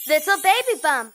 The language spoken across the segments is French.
Little baby bump.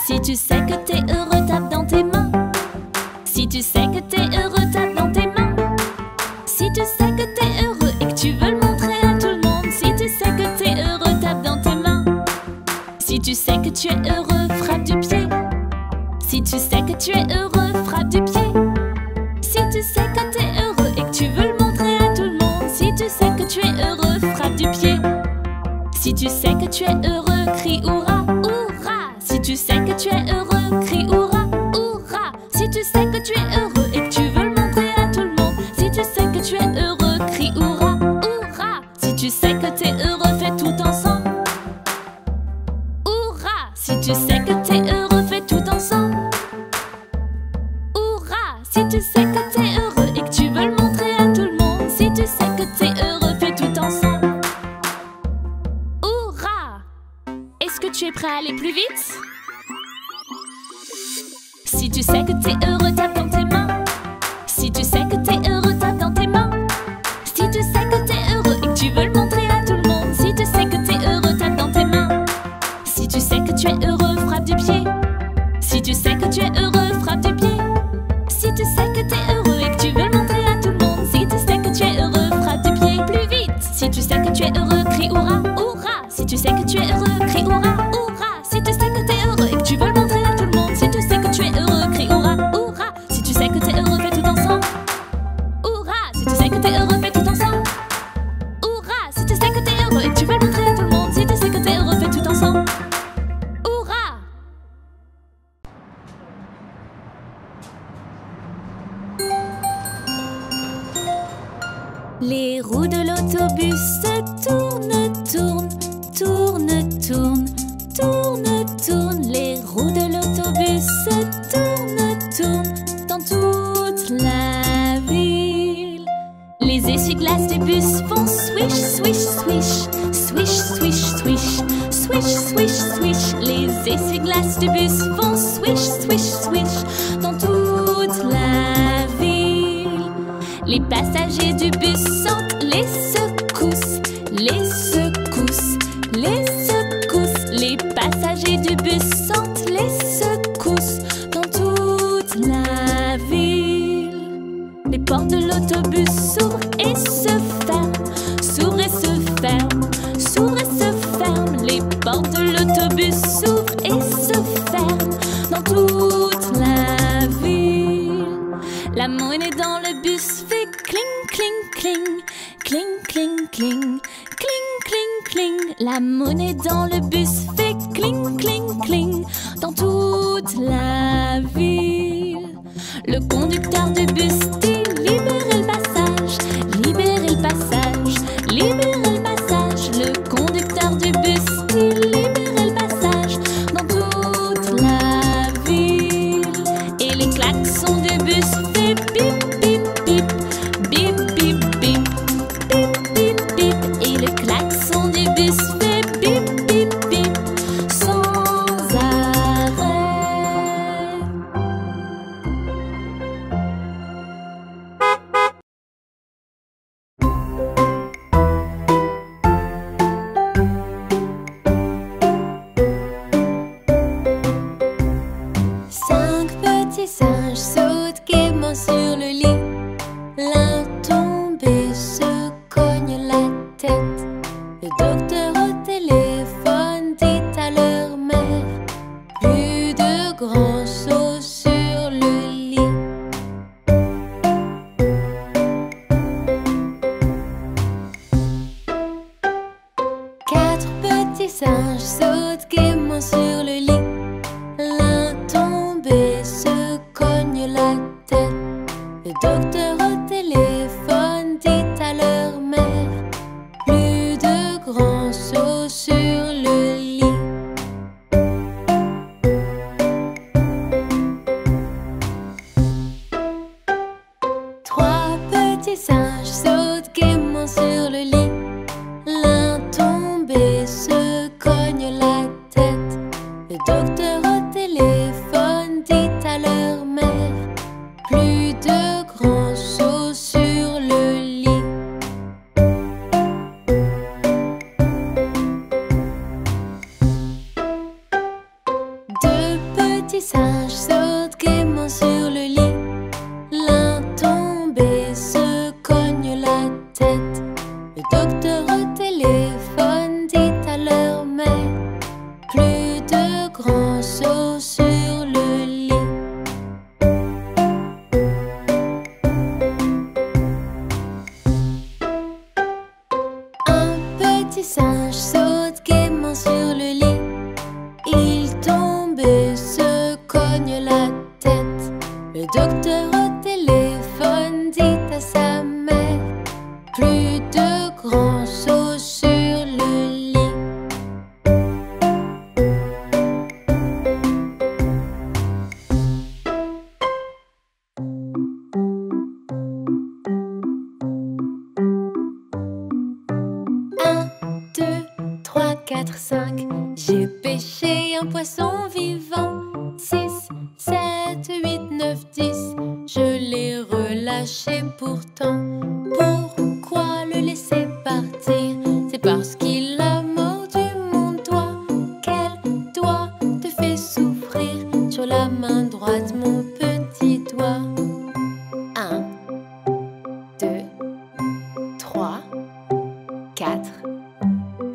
Si tu sais que t'es heureux, tape dans tes mains. Si tu sais que t'es heureux, tape dans tes mains. Si tu sais que t'es heureux et que tu veux le montrer à tout le monde. Si tu sais que t'es heureux, tape dans tes mains. Si tu sais que tu es heureux, frappe du pied. Si tu sais que tu es heureux, frappe du pied. Si tu sais que t'es heureux et que tu veux le montrer à tout le monde. Si tu sais que tu es heureux, frappe du pied. Si tu sais que tu es heureux, crie hurrah, hurrah. Si tu sais que tu es heureux, crie hurrah, hurrah. Si tu sais que tu es heureux et que tu veux le montrer à tout le monde. Si tu sais que tu es heureux, crie hurrah, hurrah. Si tu sais que t'es heureux, fais tout ensemble. Hurrah. Si tu sais que t'es heureux, fais tout ensemble. Hurrah. Si tu sais que t'es heureux et que tu veux le montrer à tout le monde. Si tu sais que t'es heureux, fais tout ensemble. Hurrah. Est-ce que tu es prêt à aller plus vite? Si tu sais que t'es heureux, tape dans tes mains. Si tu sais que t'es heureux, tape dans tes mains. Si tu sais que t'es heureux et que tu veux le montrer à tout le monde. Si tu sais que t'es heureux, tape dans tes mains. Si tu sais que tu es heureux, frappe du pied. Si tu sais que tu es heureux, frappe du pied. Si tu sais que t'es heureux et que tu veux le montrer à tout le monde. Si tu sais que tu es heureux, frappe du pied. Plus vite. Si tu sais que tu es heureux, crie hurrah, hurrah. Si tu sais que tu es heureux, crie hurrah, hurrah. Si tu sais que t'es heureux et que tu veux le montrer à tout le monde. Si tu sais que tu es heureux, crie hurrah, hurrah. Si tu sais que t'es heureux, fais tout ensemble. Hurrah. Si tu sais que t'es heureux, fais tout ensemble. Hurrah. Si tu sais que t'es heureux et que tu veux le montrer à tout le monde. Si tu sais que t'es heureux, fais tout ensemble. Hurrah. Les roues de l'autobus se tournent, tournent, tournent, tournent, tournent, tournent. Les roues de l'autobus se tournent, tournent dans toute la ville. Les essuie-glaces du bus font swish, swish, swish, swish, swish, swish, swish, swish, swish. Les essuie-glaces du bus font swish, swish, swish dans toute la ville. Les passagers du bus sentent les secousses, les secousses, les secousses. Les passagers du bus sentent les secousses dans toute la ville. Les portes de l'autobus s'ouvrent et se ferment, s'ouvrent et se ferment, s'ouvrent et se ferment. Les portes de l'autobus s'ouvrent et se ferment dans toute la ville. La monnaie dans le bus fait cling, cling, cling, cling, cling, cling, cling, cling. cling. La monnaie dans le bus fait cling, cling, cling dans toute la ville. Le conducteur du bus dit libérez le passage, libérez le passage, libérez le passage. Le conducteur du bus dit libérez le passage dans toute la ville. Et les klaxons du bus fait bip, bip, bip, bip, bip, bip, bip, bip, bip. Et le klaxon du bus fait bip, bip, bip sans arrêt. Cinq petits singes sautent gaiement sur le lit. L'un tombé se cogne la tête. Le docteur au téléphone dit à leur mère plus de grands sauts sur le lit. Quatre petits singes sautent gaiement sur le lit. L'un tombé se cogne la tête. Le docteur au téléphone dit à leur mère plus de grands sauts sur le lit. Trois petits singes sautent gaiement sur le lit. L'un tombé se cogne la tête. Le docteur au téléphone dit à leur mère plus de grands sauts sur le lit. Deux petits singes sautent gaiement sur le lit. L'un tombé se cogne la tête. Le docteur au téléphone dit à leur mère plus de grands sauts sur le lit. Un petit singe saute gaiement sur le lit. Il tombe et se cogne la tête. Le docteur au téléphone dit à sa mère plus de grands sauts sur le lit. Un, deux, trois, quatre, cinq. J'ai pêché un poisson vivant. 6, 7, 8, 9, 10. Je l'ai relâché pourtant. Pourquoi le laisser partir? C'est parce qu'il a mordu mon doigt. Quel doigt te fait souffrir? Sur la main droite, mon petit doigt. 1, 2, 3, 4,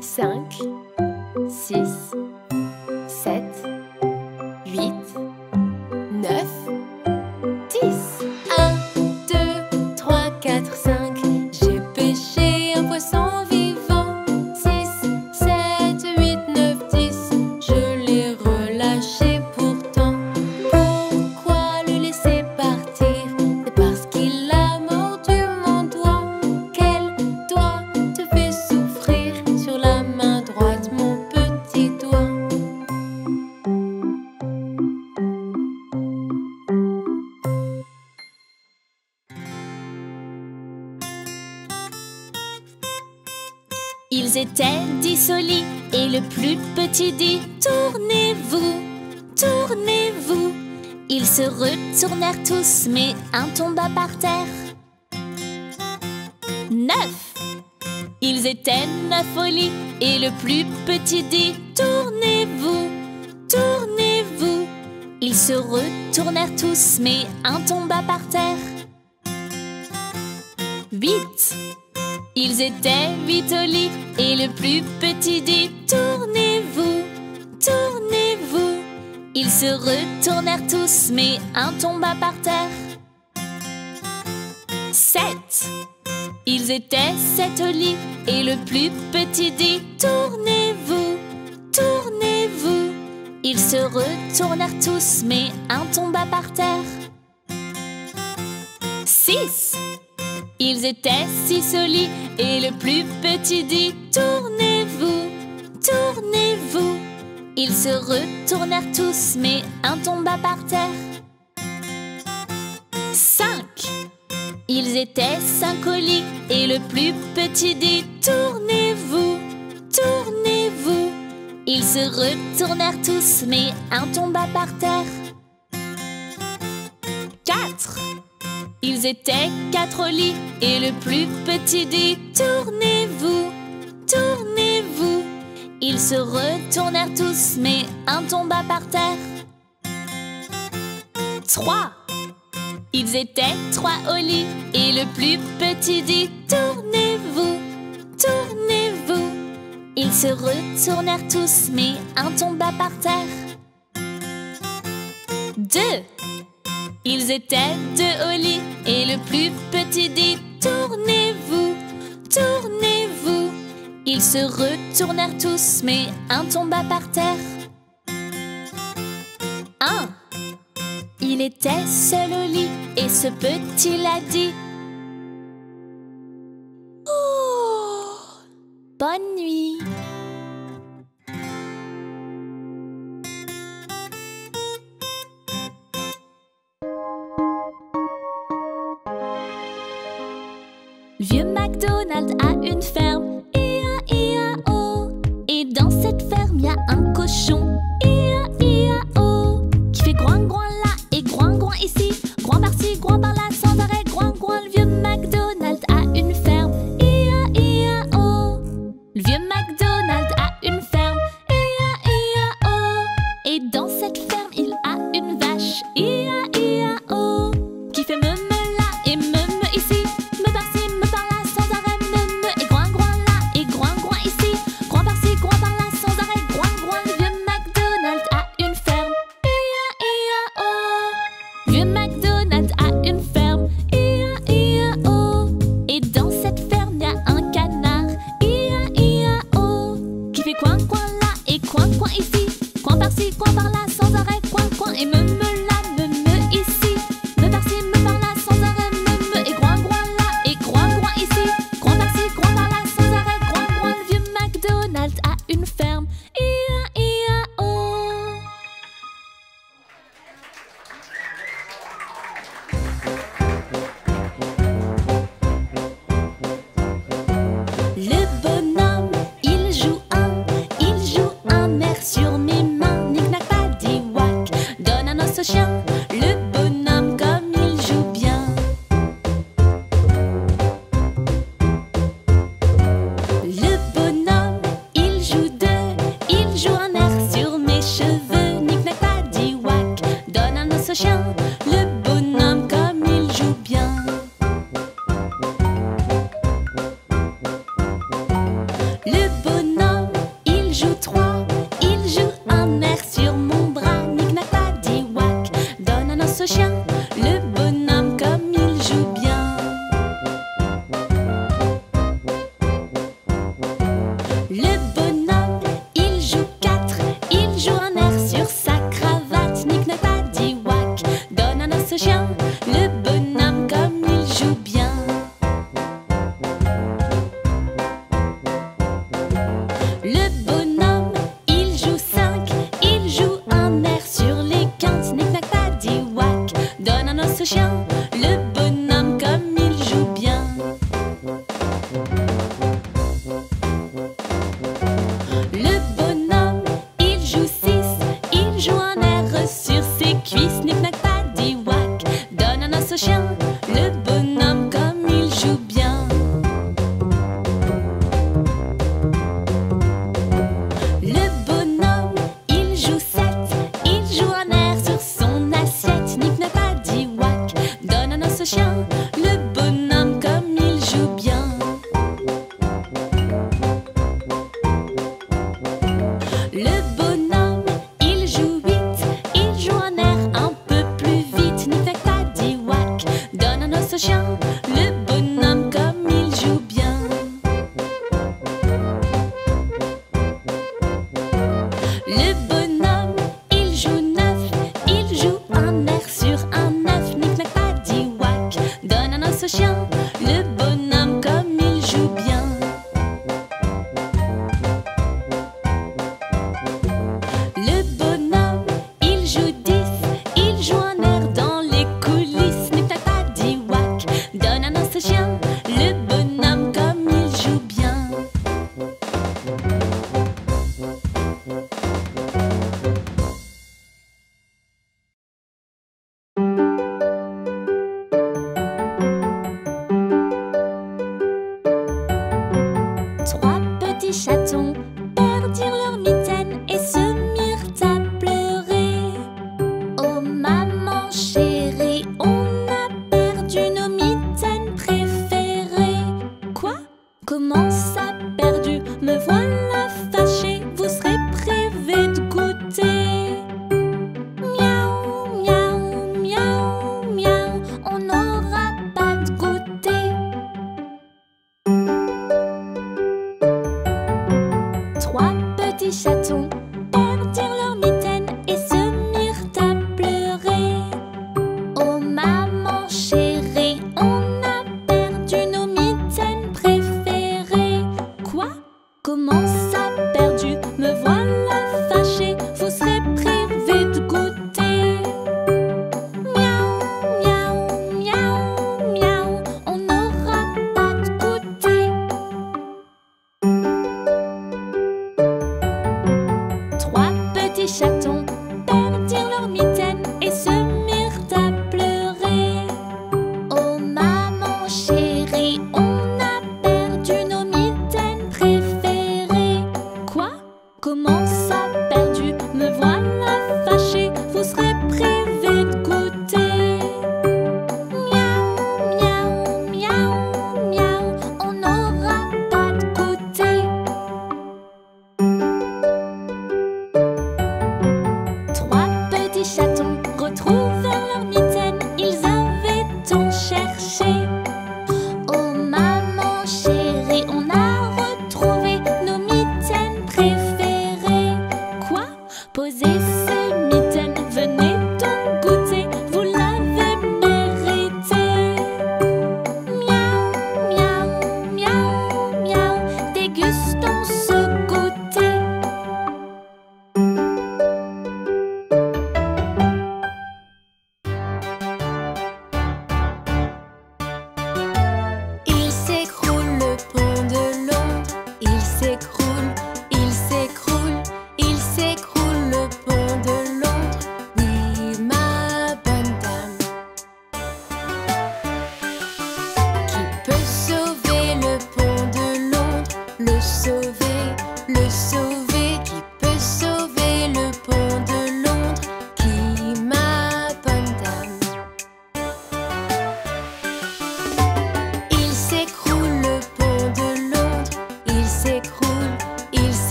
5, 6, 7, 8, 9, 10. 1, 2, 3, 4, 5. J'ai pêché un poisson vivant. 6, 7, 8, 9, 10. Je l'ai relâché pourtant. Pourquoi le laisser partir? C'est parce qu'il a mordu mon doigt. Quel doigt te fait souffrir? Sur la main droite, mon petit doigt. Ils étaient 10 au lit et le plus petit dit tournez-vous, tournez-vous. Ils se retournèrent tous, mais un tomba par terre. 9. Ils étaient 9 au lit et le plus petit dit tournez-vous, tournez-vous. Ils se retournèrent tous, mais un tomba par terre. 8. Ils étaient 8 au lit et le plus petit dit tournez-vous, tournez-vous. Ils se retournèrent tous, mais un tomba par terre. 7. Ils étaient 7 au lit et le plus petit dit tournez-vous, tournez-vous. Ils se retournèrent tous, mais un tomba par terre. 6. Ils étaient 6 au lit et le plus petit dit tournez-vous, tournez-vous. Ils se retournèrent tous, mais un tomba par terre. 5. Ils étaient 5 au lit et le plus petit dit tournez-vous, tournez-vous. Ils se retournèrent tous, mais un tomba par terre. 4. Ils étaient 4 au lit et le plus petit dit tournez-vous, tournez-vous. Ils se retournèrent tous, mais un tomba par terre. 3. Ils étaient 3 au lit et le plus petit dit tournez-vous, tournez-vous. Ils se retournèrent tous, mais un tomba par terre. 2. Ils étaient 2 au lit et le plus petit dit tournez-vous, tournez-vous. Ils se retournèrent tous, mais un tomba par terre. 1. Il était seul au lit et ce petit l'a dit oh, bonne nuit. Le vieux MacDonald a une ferme, I-A-I-A-O. Et dans cette ferme, y a un cochon, I-A-I-A-O. Qui fait groin-groin là et groin-groin ici, groin par-ci, groin par-là, sans arrêt, groin-groin. Le vieux MacDonald a une ferme, I-A-I-A-O. Le vieux MacDonald a une ferme, I-A-I-A-O. Et dans cette ferme, il a une vache, I-A-I-A-O. Qui fait me là et me ici, me par-ci, me par-là, sans arrêt, me et groin-groin là et groin-groin ici, groin par-ci, groin par-là, sans arrêt, groin-groin. Le vieux MacDonald a une ferme, I-A-I-A-O. Vieux MacDonald a une ferme, I-A-I-A-O. Et dans cette ferme, y a un canard, I-A-I-A-O. Qui fait coin-coin là et coin-coin ici, coin par-ci, coin par-là, sans arrêt, coin-coin et me là, me ici, me par-ci, me par-là, sans arrêt, me et groin-groin là et groin-groin ici, groin par-ci, groin par-là, sans arrêt, groin-groin. Le vieux MacDonald a une ferme, I-A-I-A-O. Le bonhomme, il joue un air sur mes mains. Knick-knack, paddy-whack, donne un os Trois petits chatons perdirent leurs mitaines et se mirent à pleurer. Oh maman chérie, on a perdu nos mitaines préférées. Quoi? Comment ça perdu? Me voilà fâchée, vous serez privés de goûter. Miaou, miaou, miaou, miaou, on n'aura pas de goûter. Trois petits chatons perdirent leurs mitaines et se mirent à pleurer. Oh maman chérie, on a perdu nos mitaines préférées. Quoi? Comment ça perdu? Me voilà fâchée, vous serez privés de goûter. Miaou, miaou, miaou, miaou, on n'aura pas de goûter.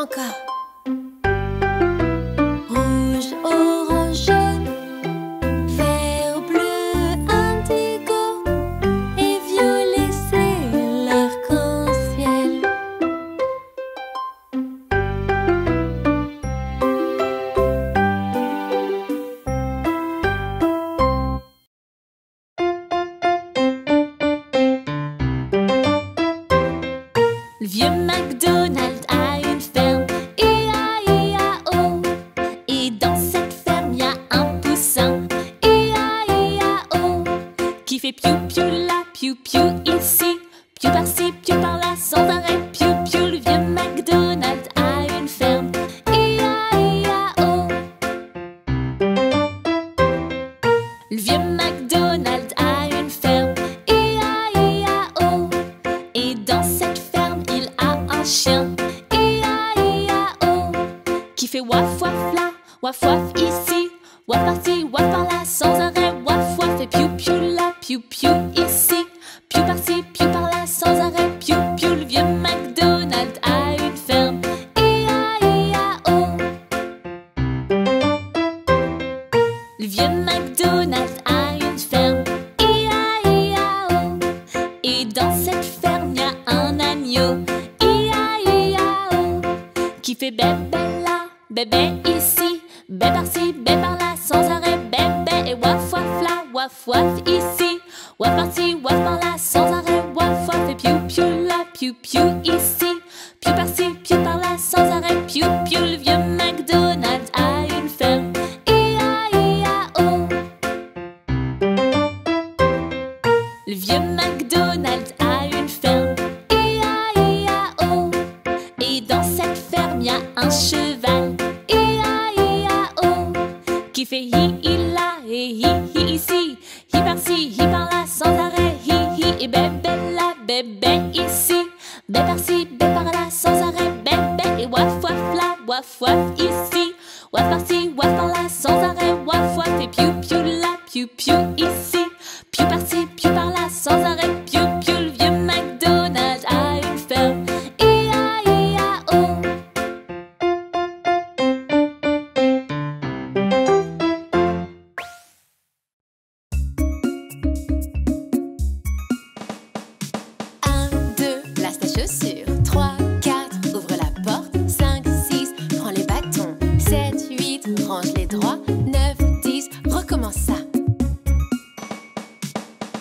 encore. Rouge, orange, jaune, vert, bleu, indigo et violet, c'est l'arc-en-ciel. Le vieux McDonald a une ferme, I-A-I-A-O. Et dans cette ferme, y a un poussin, I-A-I-A-O. Qui fait piou-piou là, piou-piou ici, piou par-ci, piou par-là, sans arrêt, piou-piou. Le vieux McDonald a une ferme, I-A-I-A-O. Le vieux McDonald a une ferme, I-A-I-A-O. Et dans cette ferme, il a un chien, I-A-I-A-O. Qui fait waf waf là, waf waf ici, waf par-ci, waf par-là, sans arrêt, waf waf. Et piou piou là, piou piou ici, piou par-ci, piou par-là, sans arrêt, piou piou. Le vieux McDonald a une ferme, I-A-I-A-O. Le vieux McDonald a une ferme, I-A-I-A-O. Et dans cette ferme, y a un agneau, I-A-I-A-O. Qui fait bébé là, bébé ici, bé par-ci, bé par-là, sans arrêt, bébé. Et waf waf là, waf waf ici, waf par-ci, waf par-là, sans arrêt, waf waf. Et piou piou là, piou piou ici, piou par-ci, piou par-là, sans arrêt, piou piou. Le vieux McDonald a une ferme, I-A-I-A-O. Le vieux McDonald a une ferme, I-A-I-A-O. Et dans cette ferme, y a un cheval, I-A-I-A-O. Qui fait hi-hi là et hi-hi ici, hi par-ci, hi par-là, sans arrêt, hi-hi. Et bébé là, bébé ici, bé par-ci, bé par-là, sans arrêt, bébé. Et waf waf là, waf waf ici, waf par-ci, waf par-là, sans arrêt, waf waf. Et piou piou là, piou piou ici, piou par-ci, piou par-là, sans arrêt, piou piou. Le vieux McDonald a une ferme, I-A-I-A-O. Un, deux, place ta chaussure. 3, 4, ouvre la porte. 5, 6, prends les bâtons. 7, 8, range les droits. 9, 10, recommence ça.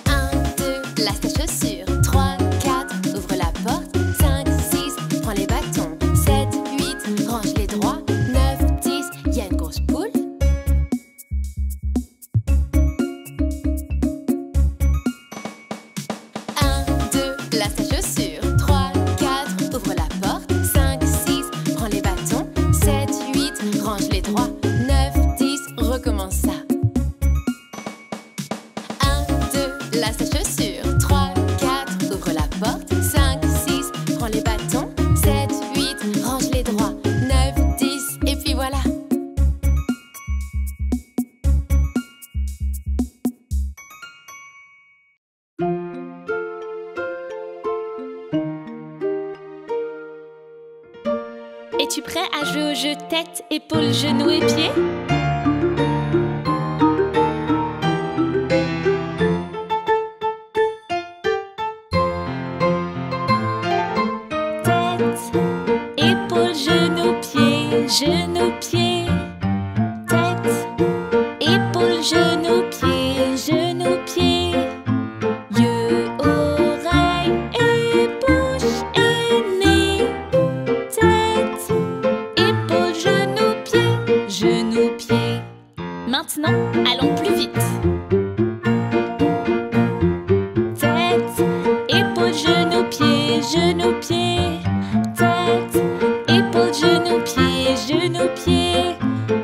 1, 2, laisse ta chaussure. 3, 4, ouvre la porte. 5, 6, prends les bâtons. 7, 8, range les droits. 9, 10, y a une grosse poule. 1, 2, laisse ta chaussure. 3, 4, ouvre la porte. 5, 6, prends les bâtons. 7, 8, range les droits. 9, 10, recommence ça. 1, 2, laisse ta chaussure. 3, 4, ouvre la porte. 5, 6, prends les bâtons. 7, 8, range les droits. 9, 10, et puis voilà. Es-tu prêt à jouer au jeu tête, épaules, genoux et pieds? Tête, épaules, genoux, pieds, genoux, pieds. Tête, épaules, genoux, pieds, genoux, pieds. Yeux, oreilles et bouche et nez. Tête, épaules, genoux, pieds, genoux, pieds. Maintenant, allons plus vite. Tête, épaules, genoux, pieds, genoux, pieds. Tête, épaules, genoux, pieds, genoux, pieds.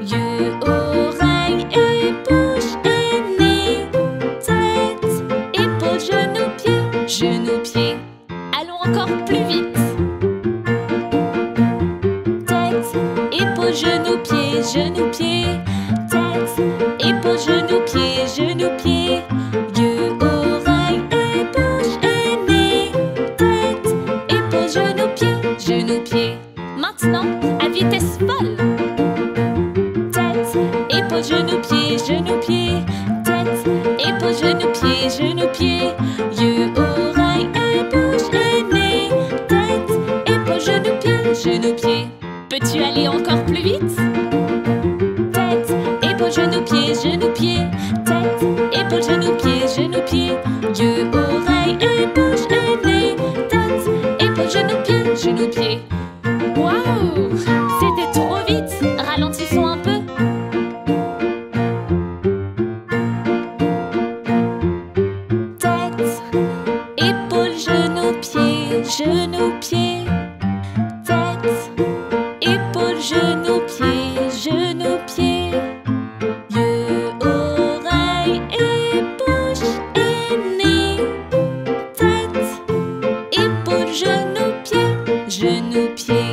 Yeux, oreilles et bouche et nez. Tête, épaules, genoux, pieds, genoux, pieds. Allons encore plus vite. Tête, épaules, genoux, pieds, genoux, pieds. Tête, épaules, genoux, pieds, genoux, pieds. Yeux, oreilles et bouche et nez. Tête, épaules, genoux, pieds, genoux, pieds. Maintenant, genou, pied. Peux-tu aller encore plus vite? Tête, épaule, genou, pied, genou, pied. Tête, épaule, genou, pied, genou, pied. Yeux, oreilles et bouche et nez. Tête, épaule, genou, pied, genou, pied. Waouh! C'était trop vite! Ralentissons un peu. Tête, épaule, genou, pied, genou, pied. Tête, épaule, genou, pied, genou, pied. Yeux, oreilles et bouche et nez. Tête, épaule, genou, pied, genou, pied.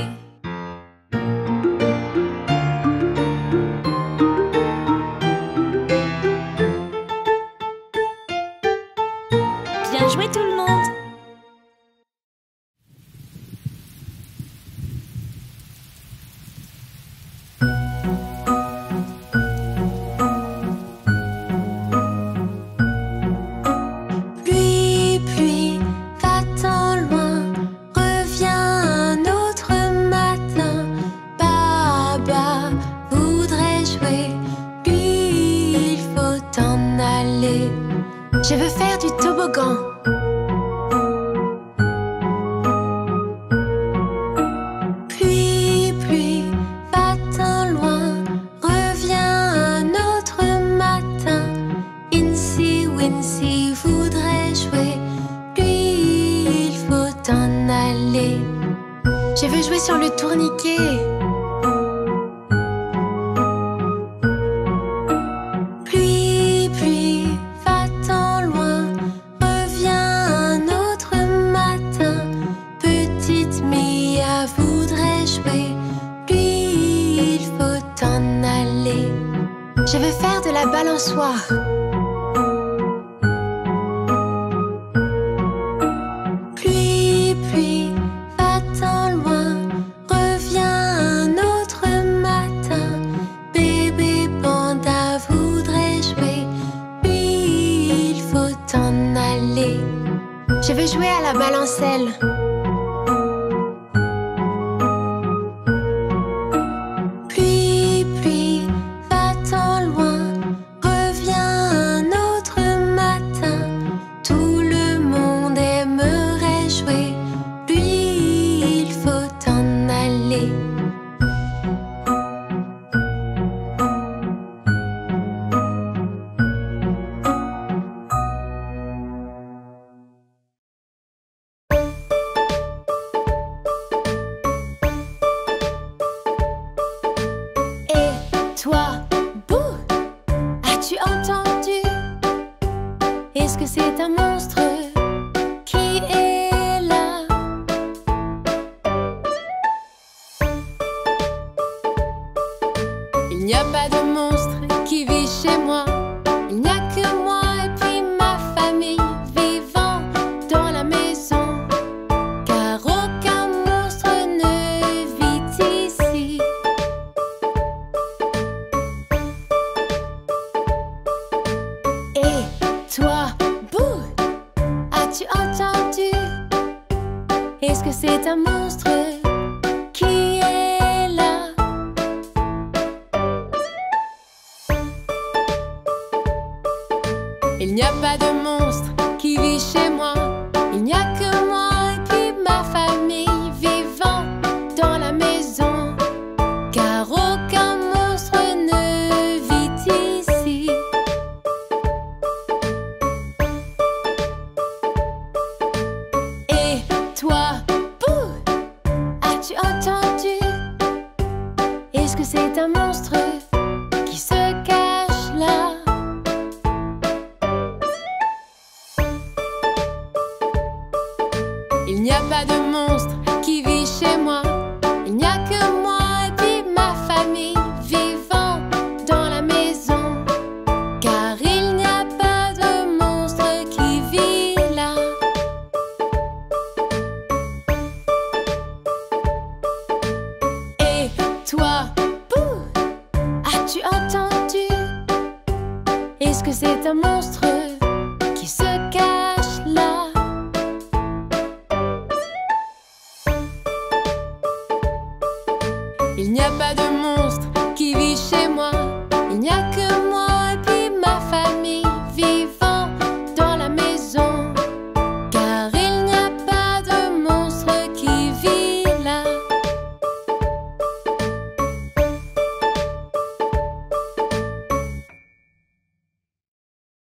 Bien joué tout le monde! Pluie, pluie, va-t'en loin, reviens un autre matin. Papa voudrait jouer, lui il faut t'en aller. Je veux faire du toboggan. Pluie, pluie, va-t'en loin, reviens un autre matin. Incy, Wincy voudrait jouer, lui il faut t'en aller. Je veux jouer sur le tourniquet. Pluie, pluie, va-t'en loin, reviens un autre matin. Petite Mia voudrait jouer, lui il faut t'en aller. Je veux faire de la balançoire. Pluie, pluie, va-t'en loin, reviens un autre matin. Bébé panda voudrait jouer, lui il faut t'en aller. Je veux jouer à la balancelle. Pluie, pluie, va-t'en loin, reviens un autre matin. Tout le monde aimerait jouer, lui il faut t'en aller. Et toi, bouh, as-tu entendu? Est-ce que c'est un monstre qui est là? Il n'y a pas de monstre qui vit chez moi. Il n'y a que moi et puis ma famille vivant dans la maison. Car aucun monstre ne vit ici. Et toi, bouh, as-tu entendu? Est-ce que c'est un monstre qui est là? Il n'y a pas de monstre qui vit chez moi. Il n'y a que moi et puis ma famille vivant dans la maison. Car aucun monstre ne vit ici. Et toi, bouh, as-tu entendu? Est-ce que c'est un monstre qui se cache là? Il n'y a pas de monstre qui vit chez moi. Il n'y a que moi et puis ma famille vivant dans la maison. Car il n'y a pas de monstre qui vit là. Et toi, bouh, as-tu entendu? Est-ce que c'est un monstre qui se cache là? Il n'y a pas de